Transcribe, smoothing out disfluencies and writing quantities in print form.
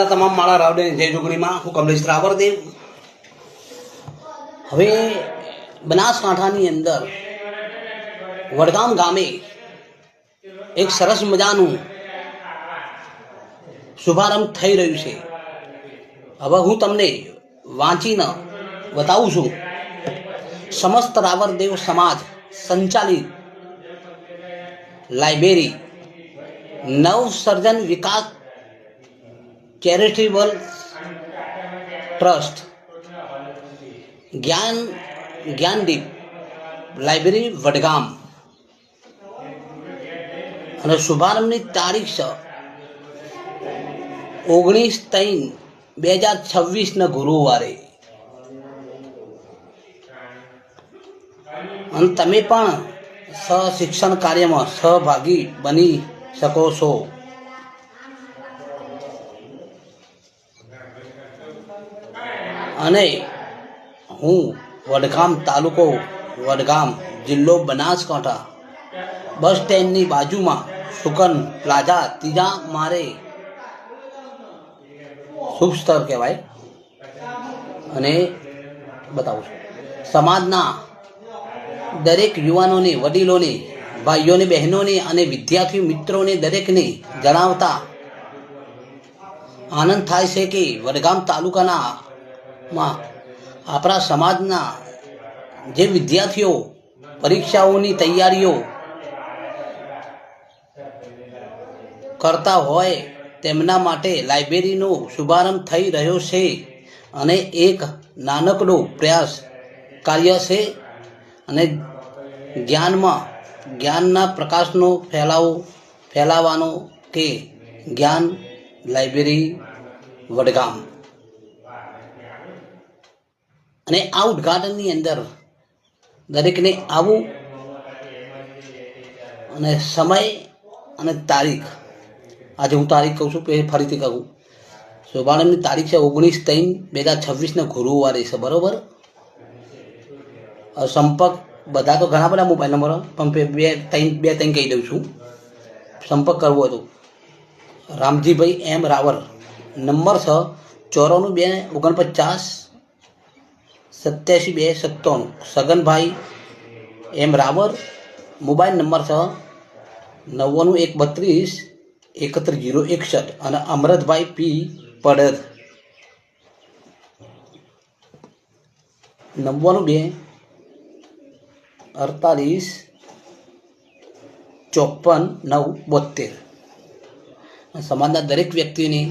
સમાજના તમામ માળા રાવડે જય જોગણીમાં હું કમલેશ રાવરદેવ। હવે બનાસકાંઠાની અંદર વડગામ ગામે એક સરસ મજાનું શુભારંભ થઈ રહ્યું છે। હવે હું તમને વાંચીને બતાવું છું। સમસ્ત રાવરદેવ સમાજ સંચાલિત લાઇબ્રેરી નવસર્જન વિકાસ charitable trust Gyandeep library Vadgam અને શુભારંભની તારીખ છે 19/3/2026 ગુરુવારે। અને તમે પણ શિક્ષણ કાર્યમાં સહભાગી બની શકો છો। અને હું વડગામ તાલુકો વડગામ જિલ્લો બનાસકાંઠા બસ સ્ટેન્ડની બાજુમાં સુકન પ્લાઝા ત્રીજા મારે શુભ સ્થળ કહેવાય। અને બતાવું છું સમાજના દરેક યુવાનોને, વડીલોને, ભાઈઓને, બહેનોને અને વિદ્યાર્થી મિત્રોને દરેકને જણાવતા આનંદ થાય છે કે વડગામ તાલુકાના આપણા સમાજના જે વિદ્યાર્થીઓ પરીક્ષાઓની તૈયારીઓ કરતા હોય તેમના માટે લાઇબ્રેરીનો શુભારંભ થઈ રહ્યો છે। અને એક નાનકડો પ્રયાસ કાર્ય છે અને જ્ઞાનના પ્રકાશનો ફેલાવવાનો કે જ્ઞાન લાઇબ્રેરી વડગામ। અને આ ઉદ્ઘાટનની અંદર દરેકને આવું અને સમય અને તારીખ, આજે હું તારીખ કહું છું, ફરીથી કહું, શુભારંભની તારીખ છે 19/3/2026 ગુરુવારે છે, બરાબર। સંપર્ક બધા તો ઘણા બધા મોબાઈલ નંબર પણ બે ત્રણ કહી દઉં છું। સંપર્ક કરવો હતો રામજીભાઈ એમ રાવર, નંબર છે 94 249 87 297। સગનભાઈ એમ રાવર, મોબાઈલ નંબર છે 91 32 71 061। અને અમરતભાઈ પી પડર, 92 48 54 9 72। સમાજના દરેક વ્યક્તિની